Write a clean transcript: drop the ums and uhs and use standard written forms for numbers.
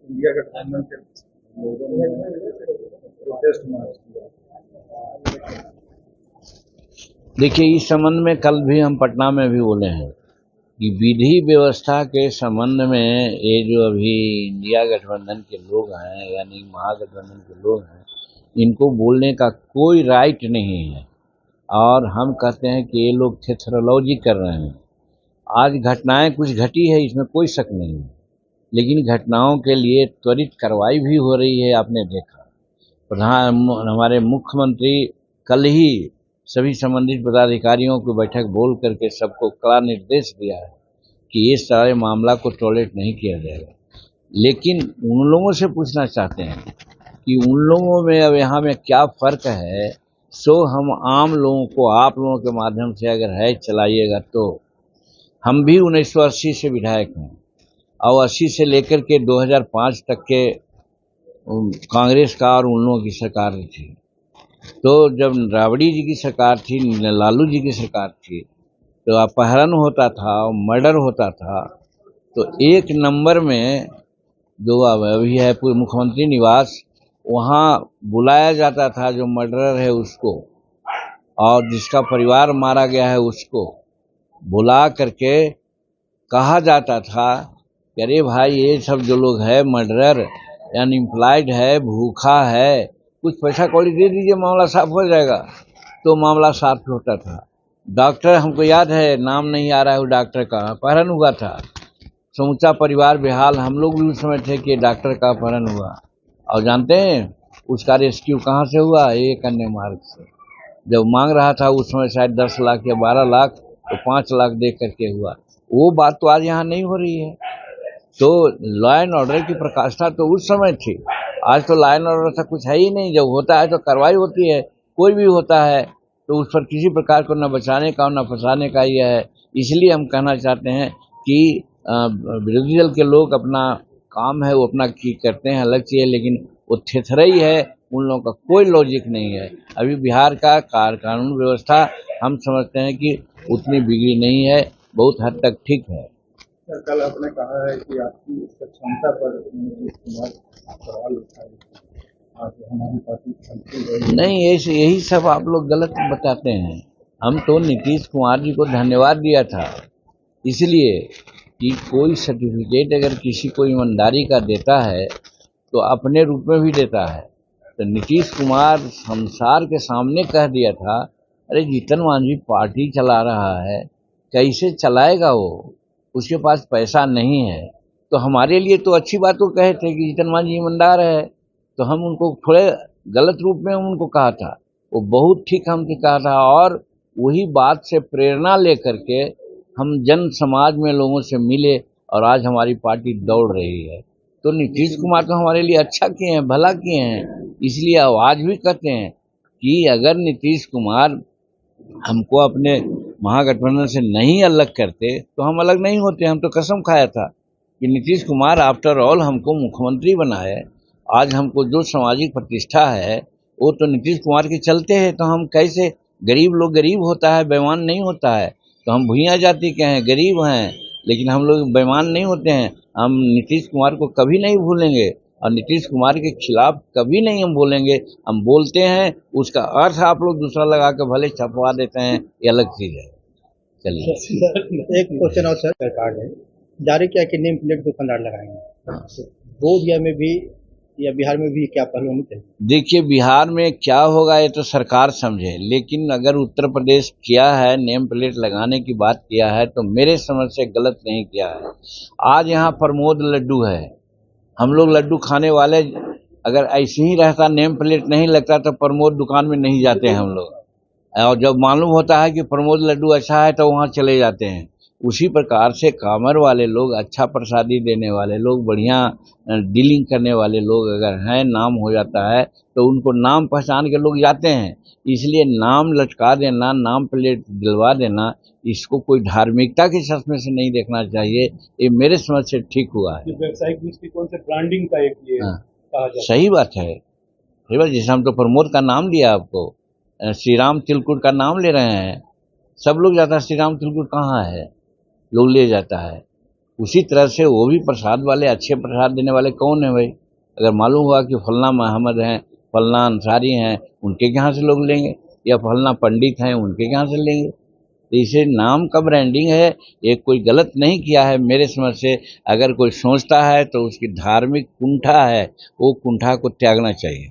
India गठबंधन के लोगों ने प्रोटेस्ट मार्च किया। देखिए, इस संबंध में कल भी हम पटना में भी बोले हैं कि विधि व्यवस्था के संबंध में ये जो अभी इंडिया गठबंधन के लोग हैं, यानी महागठबंधन के लोग हैं, इनको बोलने का कोई राइट नहीं है। और हम कहते हैं कि ये लोग थेथरोलॉजी कर रहे हैं। आज घटनाएं कुछ घटी है, इसमें कोई शक नहीं है, लेकिन घटनाओं के लिए त्वरित कार्रवाई भी हो रही है। आपने देखा, हमारे मुख्यमंत्री कल ही सभी संबंधित पदाधिकारियों की बैठक बोल करके सबको कड़ा निर्देश दिया है कि ये सारे मामला को टॉलरेट नहीं किया जाएगा। लेकिन उन लोगों से पूछना चाहते हैं कि उन लोगों में अब यहाँ में क्या फ़र्क है। सो हम आम लोगों को आप लोगों के माध्यम से अगर है चलाइएगा तो हम भी 1980 से विधायक हैं और 80 से लेकर के 2005 तक के कांग्रेस का और उन लोगों की सरकार थी। तो जब राबड़ी जी की सरकार थी, लालू जी की सरकार थी, तो अपहरण होता था, मर्डर होता था, तो एक नंबर में जो अभी है मुख्यमंत्री निवास, वहाँ बुलाया जाता था जो मर्डरर है उसको, और जिसका परिवार मारा गया है उसको बुला करके कहा जाता था कि अरे भाई, ये सब जो लोग है मर्डरर, अनएम्प्लॉयड है, भूखा है, कुछ पैसा कौड़ी दे दीजिए, मामला साफ हो जाएगा। तो मामला साफ होता था। डॉक्टर, हमको याद है, नाम नहीं आ रहा है वो डॉक्टर का, अपहरण हुआ था, समूचा परिवार बेहाल। हम लोग भी उस समय थे कि डॉक्टर का अपहरण हुआ, और जानते हैं उसका रेस्क्यू कहाँ से हुआ? एक अन्य मार्ग से। जब मांग रहा था उस समय शायद 10 लाख या 12 लाख, तो 5 लाख दे करके हुआ। वो बात तो आज यहाँ नहीं हो रही है। तो लॉ एंड ऑर्डर की प्रकाष्ठा तो उस समय थी, आज तो लॉ एंड ऑर्डर था कुछ है ही नहीं। जब होता है तो कार्रवाई होती है, कोई भी होता है तो उस पर किसी प्रकार को न बचाने का न फंसाने का ही है। इसलिए हम कहना चाहते हैं कि विरोधी दल के लोग अपना काम है वो अपना की करते हैं, अलग चीज़ है, लेकिन वो थेथरई है, उन लोगों का कोई लॉजिक नहीं है। अभी बिहार का कानून व्यवस्था हम समझते हैं कि उतनी बिगड़ी नहीं है, बहुत हद तक ठीक है। कल आपने कहा है कि आपकी क्षमता पर नीतीश कुमार सवाल उठाए, आज हमारी पार्टी नहीं, यही सब आप लोग गलत बताते हैं। हम तो नीतीश कुमार जी को धन्यवाद दिया था, इसलिए कि कोई सर्टिफिकेट अगर किसी को ईमानदारी का देता है तो अपने रूप में भी देता है। तो नीतीश कुमार संसार के सामने कह दिया था, अरे जीतन मांझी पार्टी चला रहा है, कैसे चलाएगा वो, उसके पास पैसा नहीं है। तो हमारे लिए तो अच्छी बात वो कहे थे कि जीतन मांझी ईमानदार है, तो हम उनको थोड़े गलत रूप में उनको कहा था, वो बहुत ठीक हमसे कहा था। और वही बात से प्रेरणा लेकर के हम जन समाज में लोगों से मिले और आज हमारी पार्टी दौड़ रही है। तो नीतीश कुमार तो हमारे लिए अच्छा किए हैं, भला किए हैं, इसलिए आज भी कहते हैं कि अगर नीतीश कुमार हमको अपने महागठबंधन से नहीं अलग करते तो हम अलग नहीं होते। हम तो कसम खाया था कि नीतीश कुमार आफ्टर ऑल हमको मुख्यमंत्री बनाए। आज हमको जो सामाजिक प्रतिष्ठा है वो तो नीतीश कुमार के चलते है। तो हम कैसे, गरीब लोग गरीब होता है, बेईमान नहीं होता है। तो हम भुइयां जाति के हैं, गरीब हैं, लेकिन हम लोग बेईमान नहीं होते हैं। हम नीतीश कुमार को कभी नहीं भूलेंगे और नीतीश कुमार के खिलाफ कभी नहीं हम बोलेंगे। हम बोलते हैं, उसका अर्थ आप लोग दूसरा लगा के भले छपवा देते हैं, ये अलग चीज़ है। चलिए, एक क्वेश्चन और सर, सरकार ने जारी किया कि नेम प्लेट दुकानदार लगाएंगे, बोधगया में भी या बिहार में भी क्या पहल होनी चाहिए? देखिए, बिहार में क्या होगा ये तो सरकार समझे, लेकिन अगर उत्तर प्रदेश किया है, नेम प्लेट लगाने की बात किया है, तो मेरे समझ से गलत नहीं किया है। आज यहाँ प्रमोद लड्डू है, हम लोग लड्डू खाने वाले, अगर ऐसे ही रहता, नेम प्लेट नहीं लगता, तो प्रमोद दुकान में नहीं जाते हैं हम लोग। और जब मालूम होता है कि प्रमोद लड्डू अच्छा है तो वहाँ चले जाते हैं। उसी प्रकार से कामर वाले लोग, अच्छा प्रसादी देने वाले लोग, बढ़िया डीलिंग करने वाले लोग अगर हैं, नाम हो जाता है तो उनको नाम पहचान के लोग जाते हैं। इसलिए नाम लटका देना, नाम प्लेट दिलवा देना, इसको कोई धार्मिकता के चश्मे से नहीं देखना चाहिए। ये मेरे समझ से ठीक हुआ है। व्यावसायिक दृष्टिकोण से ब्रांडिंग का एक ये कहा जाता है। सही बात है, सही बात। जैसे हम तो प्रमोद का नाम लिया, आपको श्री राम तिलकुट का नाम ले रहे हैं, सब लोग जाता है, श्री राम तिलकुट कहाँ है, लोग ले जाता है। उसी तरह से वो भी प्रसाद वाले, अच्छे प्रसाद देने वाले कौन है भाई? अगर मालूम हुआ कि फलना महमद हैं, फलना अंसारी हैं, उनके कहाँ से लोग लेंगे? या फलना पंडित हैं, उनके कहाँ से लेंगे? तो इसे नाम का ब्रांडिंग है, ये कोई गलत नहीं किया है मेरे समझ से। अगर कोई सोचता है तो उसकी धार्मिक कुंठा है, वो कुंठा को त्यागना चाहिए।